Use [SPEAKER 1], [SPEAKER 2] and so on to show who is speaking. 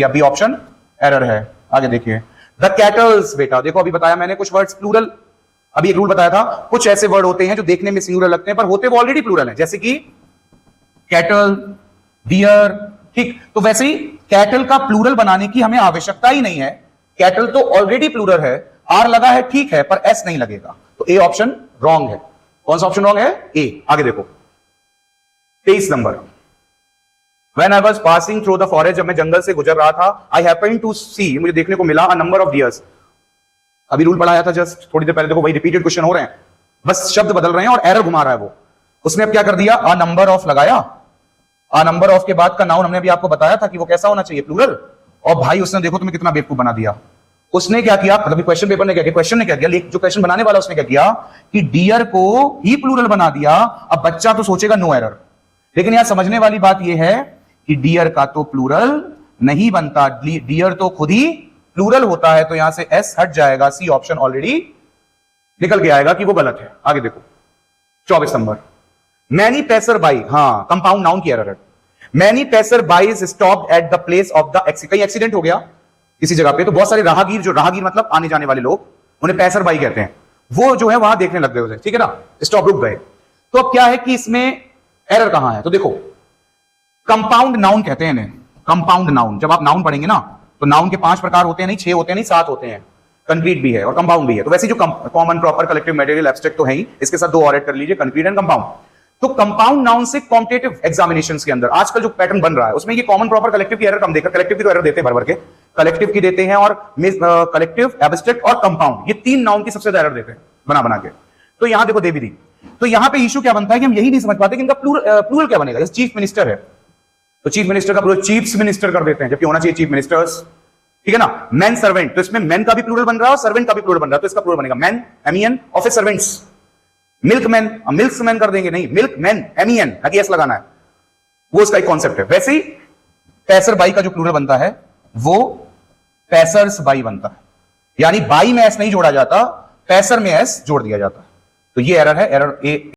[SPEAKER 1] या B option error है। आगे देखिए, द कैटल्स, बेटा देखो अभी बताया मैंने कुछ वर्ड्स प्लूरल, अभी एक रूल बताया था, कुछ ऐसे वर्ड होते हैं जो देखने में सिंगुलर लगते हैं पर होते वो ऑलरेडी प्लूरल है, जैसे कि कैटल, डियर, ठीक। तो वैसे ही कैटल का प्लूरल बनाने की हमें आवश्यकता ही नहीं है, कैटल तो ऑलरेडी प्लूरल है, आर लगा है ठीक है पर एस नहीं लगेगा, तो ए ऑप्शन रॉन्ग है। कौन सा ऑप्शन रॉन्ग है? ए। आगे देखो 23 number, When I was passing through the forest, जब मैं जंगल से गुजर रहा था, I happened to see, मुझे देखने को मिला, a number of deers। अभी रूल पढ़ाया था जस्ट थोड़ी देर पहले, देखो वही रिपीटेड क्वेश्चन हो रहे हैं, बस शब्द बदल रहे हैं और एरर घुमा रहा है वो। उसने अब क्या कर दिया, a number of लगाया, a number of के बाद का नाउन हमने अभी आपको बताया था कि वो कैसा होना चाहिए, प्लूरल। और भाई उसने देखो तुम्हें कितना बेवकूफ बना दिया। उसने क्या किया, मतलब क्वेश्चन पेपर ने क्या किया, क्वेश्चन ने क्या किया, जो क्वेश्चन बनाने वाला उसने क्या किया कि डियर को ही प्लूरल बना दिया। अब बच्चा तो सोचेगा नो एरर, लेकिन यहां समझने वाली बात यह है कि डियर का तो प्लूरल नहीं बनता, डियर तो खुद ही प्लूरल होता है, तो यहां से एस हट जाएगा, सी ऑप्शन ऑलरेडी निकल के आएगा कि वो गलत है। आगे देखो 24 नंबर, मैनी पैसर बाई, हाँ कंपाउंड नाउन की एरर है। Many passer bys stopped at the place of the accident, कहीं एक्सीडेंट हो गया किसी जगह पे, तो बहुत सारे राहगीर, जो राहगीर मतलब आने जाने वाले लोग, उन्हें पैसर बाई कहते हैं, वो जो है वहां देखने लग गए उसे, ठीक है ना, स्टॉप, रुक गए। तो अब क्या है कि इसमें एरर कहां है, तो देखो कंपाउंड नाउन कहते हैं इन्हें, कंपाउंड नाउन। जब आप नाउन पढ़ेंगे ना तो नाउन के 5 प्रकार होते हैं, नहीं 6 होते हैं, नहीं 7 होते हैं, कंक्रीट भी है और कंपाउंड भी है। तो वैसे जो common, proper, collective, material, abstract तो है ही, इसके साथ 2 और ऐड कर लीजिए, कंक्रीट एंड कंपाउंड। तो कंपाउंड नाउन से कॉम्पिटिटिव एग्जामिनेशंस के अंदर आजकल जो पैटर्न बन रहा है उसमें ये कॉमन, प्रॉपर, कलेक्टिव की एरर कम देकर, कलेक्टिव की तो एरर देते हैं भर भर के, कलेक्टिव की देते हैं, और कलेक्टिव, एब्स्ट्रैक्ट और कंपाउंड, ये 3 नाउन की सबसे ज्यादा एरर देते हैं बना बना के। तो यहां देखो दे भी दी, तो यहां पे इशू क्या बनता है कि हम यही नहीं समझ पाते कि इनका प्लूरल क्या बनेगा। जैसे चीफ मिनिस्टर है तो चीफ मिनिस्टर का प्लूरल चीफ्स मिनिस्टर कर देते हैं, जबकि होना चाहिए चीफ मिनिस्टर्स, ठीक है ना। मैन सर्वेंट, तो इसमें मैन का भी प्लूरल बन रहा है और सर्वेंट का भी प्लूरल बन रहा है, तो इसका प्लूरल बनेगा मैन, एमईएन, ऑफिस सर्वेंट्स। मिल्कमैन, मिल्क्समैन कर देंगे, नहीं मिल्कमैन, एमईएन, ताकि एस लगाना है, वो उसका एक कॉन्सेप्ट है। वैसे ही पैसर बाई का जो प्लूरल बनता है वो पैसर्स बाई बनता है, यानी बाई में एस नहीं जोड़ा जाता, पैसर में एस जोड़ दिया जाता है। तो ये एरर है, एरर ए।